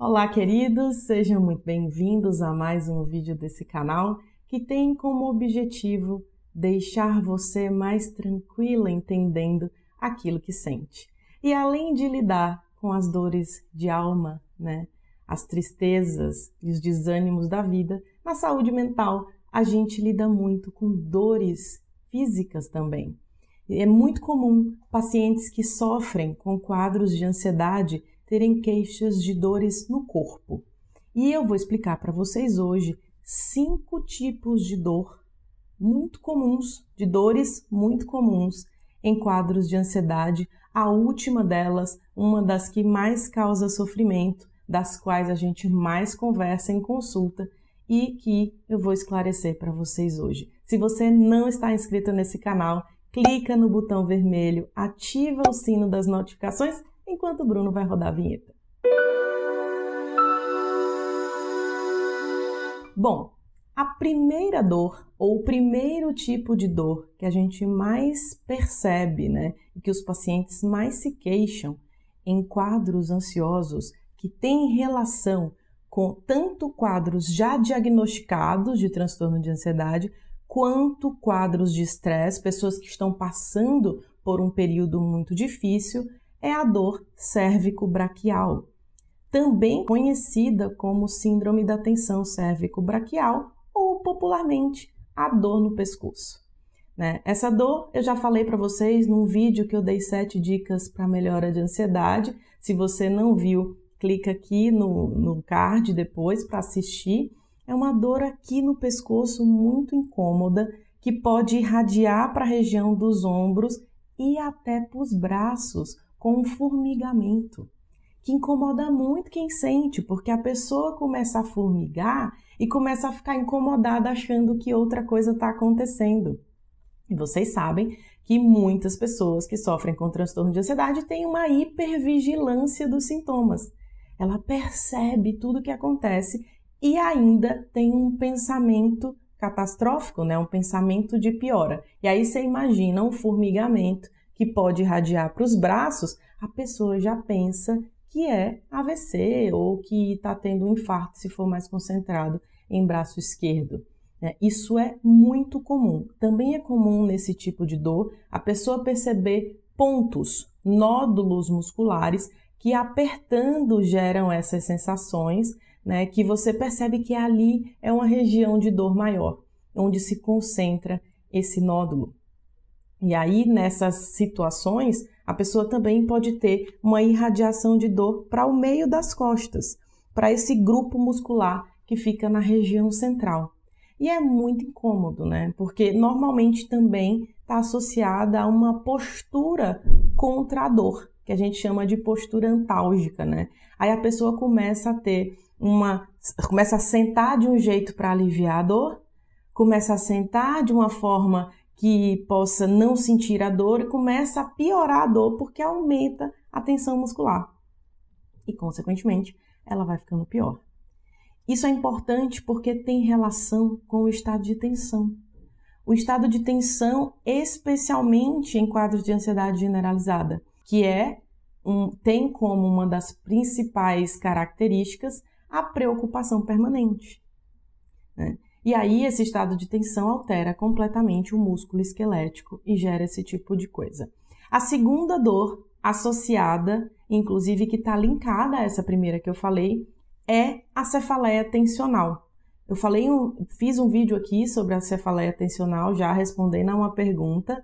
Olá, queridos! Sejam muito bem-vindos a mais um vídeo desse canal que tem como objetivo deixar você mais tranquila entendendo aquilo que sente. E além de lidar com as dores de alma, as tristezas e os desânimos da vida, na saúde mental a gente lida muito com dores físicas também. É muito comum pacientes que sofrem com quadros de ansiedade terem queixas de dores no corpo. E eu vou explicar para vocês hoje 5 tipos de dor muito comuns, de dores muito comuns em quadros de ansiedade. A última delas, uma das que mais causa sofrimento, das quais a gente mais conversa em consulta e que eu vou esclarecer para vocês hoje. Se você não está inscrito nesse canal, clica no botão vermelho, ativa o sino das notificações enquanto o Bruno vai rodar a vinheta. Bom, a primeira dor, ou o primeiro tipo de dor que a gente mais percebe, e que os pacientes mais se queixam em quadros ansiosos que têm relação com tanto quadros já diagnosticados de transtorno de ansiedade, quanto quadros de estresse, pessoas que estão passando por um período muito difícil, é a dor cérvico-braquial, também conhecida como síndrome da tensão cérvico-braquial ou popularmente a dor no pescoço. Essa dor eu já falei para vocês num vídeo que eu dei 7 dicas para melhora de ansiedade. Se você não viu, clica aqui no card depois para assistir. É uma dor aqui no pescoço muito incômoda que pode irradiar para a região dos ombros e até para os braços, com um formigamento, que incomoda muito quem sente, porque a pessoa começa a formigar e começa a ficar incomodada achando que outra coisa está acontecendo. E vocês sabem que muitas pessoas que sofrem com transtorno de ansiedade têm uma hipervigilância dos sintomas. Ela percebe tudo o que acontece e ainda tem um pensamento catastrófico, um pensamento de piora. E aí você imagina um formigamento que pode irradiar para os braços, a pessoa já pensa que é AVC ou que está tendo um infarto se for mais concentrado em braço esquerdo. Isso é muito comum. Também é comum nesse tipo de dor a pessoa perceber pontos, nódulos musculares que apertando geram essas sensações, que você percebe que ali é uma região de dor maior, onde se concentra esse nódulo. E aí, nessas situações, a pessoa também pode ter uma irradiação de dor para o meio das costas, para esse grupo muscular que fica na região central. E é muito incômodo, porque normalmente também está associada a uma postura contra a dor, que a gente chama de postura antálgica, Aí a pessoa começa a sentar de um jeito para aliviar a dor, começa a sentar de uma forma que possa não sentir a dor e começa a piorar a dor porque aumenta a tensão muscular. E, consequentemente, ela vai ficando pior. Isso é importante porque tem relação com o estado de tensão. O estado de tensão, especialmente em quadros de ansiedade generalizada, que tem como uma das principais características a preocupação permanente. E aí, esse estado de tensão altera completamente o músculo esquelético e gera esse tipo de coisa. A segunda dor associada, inclusive que está linkada a essa primeira que eu falei, é a cefaleia tensional. Eu fiz um vídeo aqui sobre a cefaleia tensional, já respondendo a uma pergunta,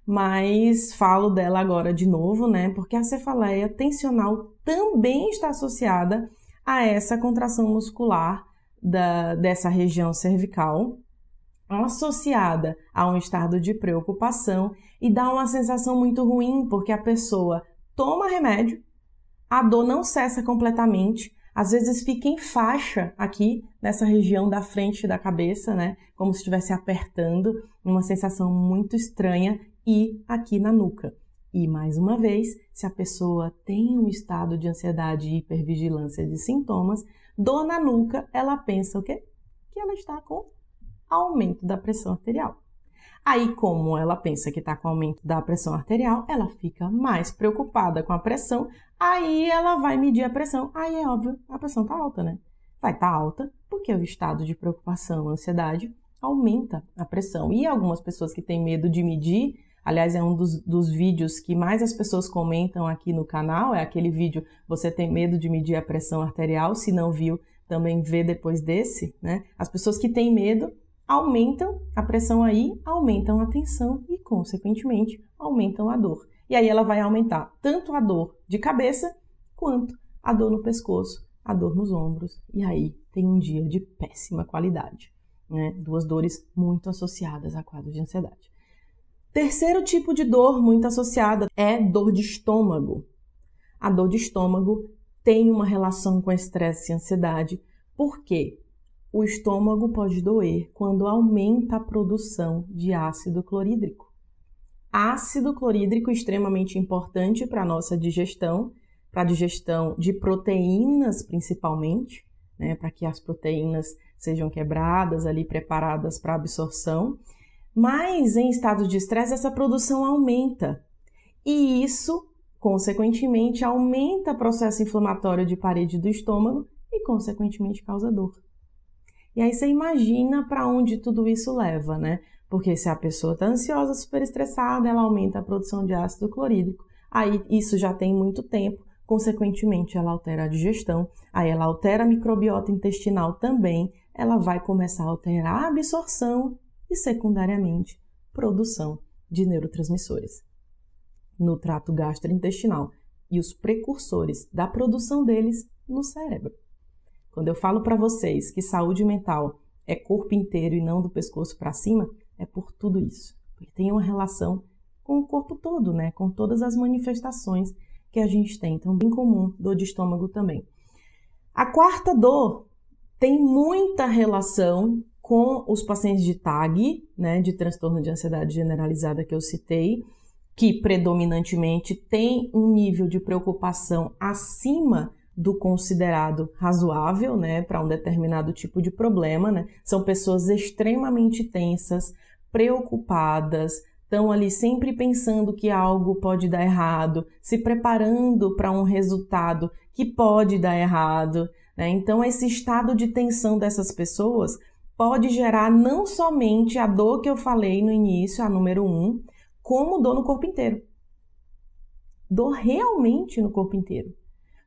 mas falo dela agora de novo, porque a cefaleia tensional também está associada a essa contração muscular dessa região cervical, associada a um estado de preocupação e dá uma sensação muito ruim, porque a pessoa toma remédio, a dor não cessa completamente, às vezes fica em faixa aqui nessa região da frente da cabeça, como se estivesse apertando, uma sensação muito estranha, e aqui na nuca. E mais uma vez, se a pessoa tem um estado de ansiedade e hipervigilância de sintomas, dor na nuca, ela pensa o quê? Que ela está com aumento da pressão arterial. Aí, como ela pensa que está com aumento da pressão arterial, ela fica mais preocupada com a pressão, aí ela vai medir a pressão. Aí é óbvio, a pressão está alta, né? Vai estar alta porque o estado de preocupação, ansiedade, aumenta a pressão. E algumas pessoas que têm medo de medir, aliás, é um dos vídeos que mais as pessoas comentam aqui no canal, é aquele vídeo, você tem medo de medir a pressão arterial, se não viu, também vê depois desse, né? As pessoas que têm medo aumentam a pressão aí, aumentam a tensão e, consequentemente, aumentam a dor. E aí ela vai aumentar tanto a dor de cabeça, quanto a dor no pescoço, a dor nos ombros. E aí tem um dia de péssima qualidade, né? Duas dores muito associadas a quadros de ansiedade. Terceiro tipo de dor muito associada é dor de estômago. A dor de estômago tem uma relação com estresse e ansiedade. Por quê? O estômago pode doer quando aumenta a produção de ácido clorídrico. Ácido clorídrico extremamente importante para a nossa digestão, para a digestão de proteínas principalmente, né, para que as proteínas sejam quebradas ali, preparadas para absorção. Mas em estado de estresse essa produção aumenta e isso, consequentemente, aumenta o processo inflamatório de parede do estômago e, consequentemente, causa dor. E aí você imagina para onde tudo isso leva, né? Porque se a pessoa está ansiosa, super estressada, ela aumenta a produção de ácido clorídrico. Aí isso já tem muito tempo, consequentemente ela altera a digestão, aí ela altera a microbiota intestinal também, ela vai começar a alterar a absorção e, secundariamente, produção de neurotransmissores no trato gastrointestinal e os precursores da produção deles no cérebro. Quando eu falo para vocês que saúde mental é corpo inteiro e não do pescoço para cima, é por tudo isso. Porque tem uma relação com o corpo todo, né? Com todas as manifestações que a gente tem. Então, bem comum, dor de estômago também. A quarta dor tem muita relação com os pacientes de TAG, né? De transtorno de ansiedade generalizada que eu citei, que predominantemente tem um nível de preocupação acima do considerado razoável, né, para um determinado tipo de problema, né? São pessoas extremamente tensas, preocupadas, estão ali sempre pensando que algo pode dar errado, se preparando para um resultado que pode dar errado, né? Então, esse estado de tensão dessas pessoas pode gerar não somente a dor que eu falei no início, a número 1, como dor no corpo inteiro. Dor realmente no corpo inteiro.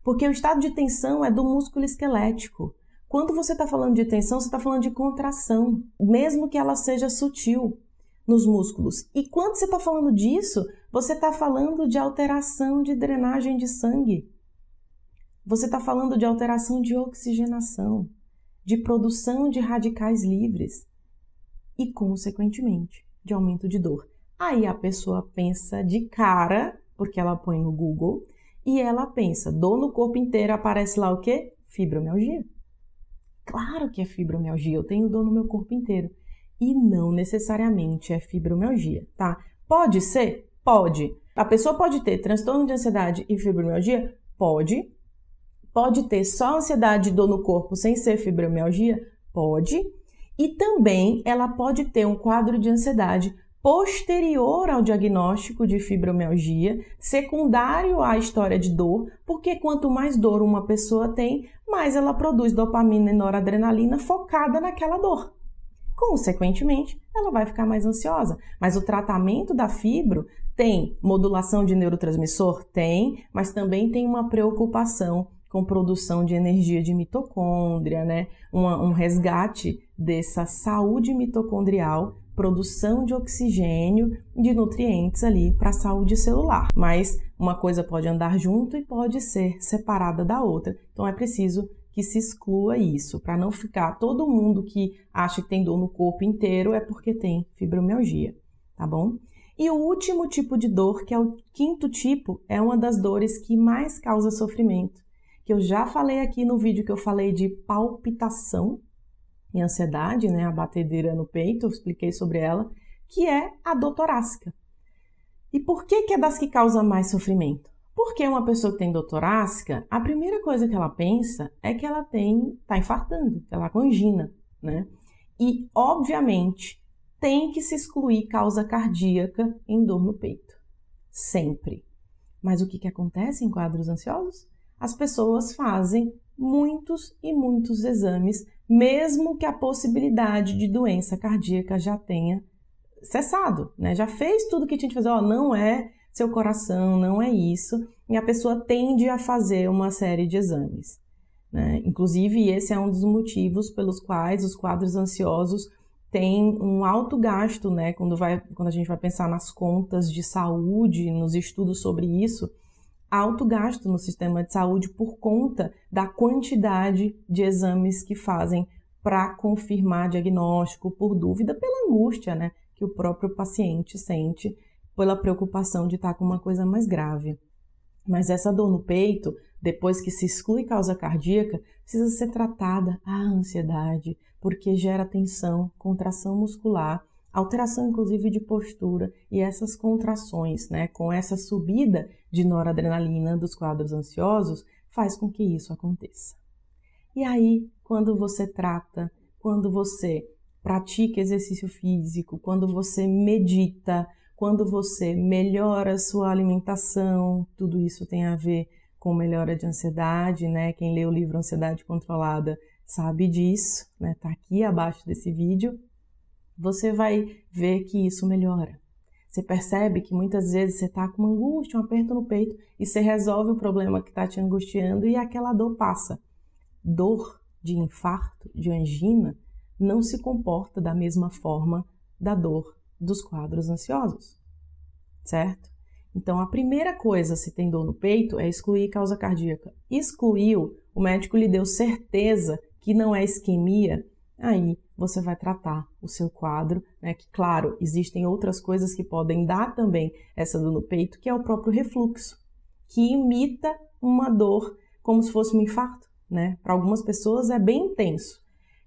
Porque o estado de tensão é do músculo esquelético. Quando você está falando de tensão, você está falando de contração, mesmo que ela seja sutil nos músculos. E quando você está falando disso, você está falando de alteração de drenagem de sangue. Você está falando de alteração de oxigenação, de produção de radicais livres e, consequentemente, de aumento de dor. Aí a pessoa pensa de cara, porque ela põe no Google, e ela pensa, dor no corpo inteiro, aparece lá o quê? Fibromialgia. Claro que é fibromialgia, eu tenho dor no meu corpo inteiro. E não necessariamente é fibromialgia, tá? Pode ser? Pode. A pessoa pode ter transtorno de ansiedade e fibromialgia? Pode. Pode ter só ansiedade e dor no corpo sem ser fibromialgia? Pode. E também ela pode ter um quadro de ansiedade posterior ao diagnóstico de fibromialgia, secundário à história de dor, porque quanto mais dor uma pessoa tem, mais ela produz dopamina e noradrenalina focada naquela dor. Consequentemente, ela vai ficar mais ansiosa. Mas o tratamento da fibro tem modulação de neurotransmissor? Tem, mas também tem uma preocupação com produção de energia de mitocôndria, né? Um resgate dessa saúde mitocondrial, produção de oxigênio, de nutrientes ali para a saúde celular. Mas uma coisa pode andar junto e pode ser separada da outra. Então é preciso que se exclua isso, para não ficar todo mundo que acha que tem dor no corpo inteiro é porque tem fibromialgia, tá bom? E o último tipo de dor, que é o quinto tipo, é uma das dores que mais causa sofrimento, que eu já falei aqui no vídeo que eu falei de palpitação e ansiedade, né, a batedeira no peito, eu expliquei sobre ela, que é a dor torácica. E por que é das que causa mais sofrimento? Porque uma pessoa que tem dor torácica, a primeira coisa que ela pensa é que ela está infartando, que ela é com angina, né? E, obviamente, tem que se excluir causa cardíaca em dor no peito. Sempre. Mas o que acontece em quadros ansiosos? As pessoas fazem muitos e muitos exames, mesmo que a possibilidade de doença cardíaca já tenha cessado, né? Já fez tudo que tinha que fazer, não é seu coração, não é isso, e a pessoa tende a fazer uma série de exames, né? Inclusive, esse é um dos motivos pelos quais os quadros ansiosos têm um alto gasto, né? Quando a gente vai pensar nas contas de saúde, nos estudos sobre isso, alto gasto no sistema de saúde por conta da quantidade de exames que fazem para confirmar diagnóstico, por dúvida, pela angústia, né, que o próprio paciente sente, pela preocupação de estar com uma coisa mais grave. Mas essa dor no peito, depois que se exclui causa cardíaca, precisa ser tratada a ansiedade, porque gera tensão, contração muscular, alteração inclusive de postura, e essas contrações, né, com essa subida de noradrenalina dos quadros ansiosos, faz com que isso aconteça. E aí, quando você trata, quando você pratica exercício físico, quando você medita, quando você melhora a sua alimentação, tudo isso tem a ver com melhora de ansiedade, né? Quem lê o livro Ansiedade Controlada sabe disso, né? Tá aqui abaixo desse vídeo. Você vai ver que isso melhora. Você percebe que muitas vezes você está com uma angústia, um aperto no peito, e você resolve o problema que está te angustiando e aquela dor passa. Dor de infarto, de angina, não se comporta da mesma forma da dor dos quadros ansiosos, certo? Então, a primeira coisa, se tem dor no peito, é excluir causa cardíaca. Excluiu, o médico lhe deu certeza que não é isquemia, aí você vai tratar o seu quadro, né? Que, claro, existem outras coisas que podem dar também essa dor no peito, que é o próprio refluxo, que imita uma dor como se fosse um infarto, né? Para algumas pessoas é bem intenso.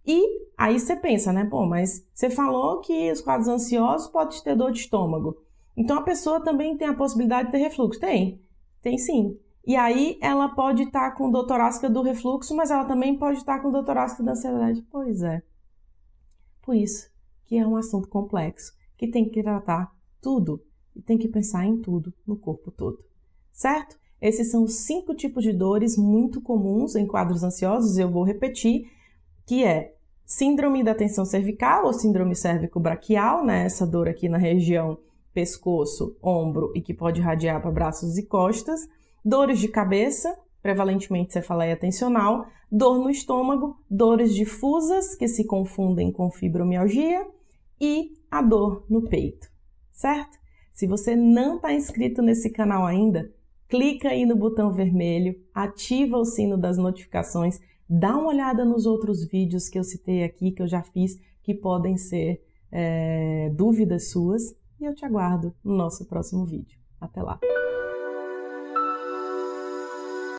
E aí você pensa, né? Pô, mas você falou que os quadros ansiosos podem ter dor de estômago. Então a pessoa também tem a possibilidade de ter refluxo? Tem sim. E aí ela pode estar com dor torácica do refluxo, mas ela também pode estar com dor torácica da ansiedade. Pois é. Por isso que é um assunto complexo, que tem que tratar tudo e tem que pensar em tudo no corpo todo. Certo? Esses são os 5 tipos de dores muito comuns em quadros ansiosos, eu vou repetir, que é síndrome da tensão cervical ou síndrome cérvico-braquial, né? Essa dor aqui na região pescoço, ombro e que pode irradiar para braços e costas, dores de cabeça, prevalentemente cefaleia tensional, dor no estômago, dores difusas que se confundem com fibromialgia e a dor no peito, certo? Se você não está inscrito nesse canal ainda, clica aí no botão vermelho, ativa o sino das notificações, dá uma olhada nos outros vídeos que eu citei aqui, que eu já fiz, que podem ser dúvidas suas, e eu te aguardo no nosso próximo vídeo. Até lá!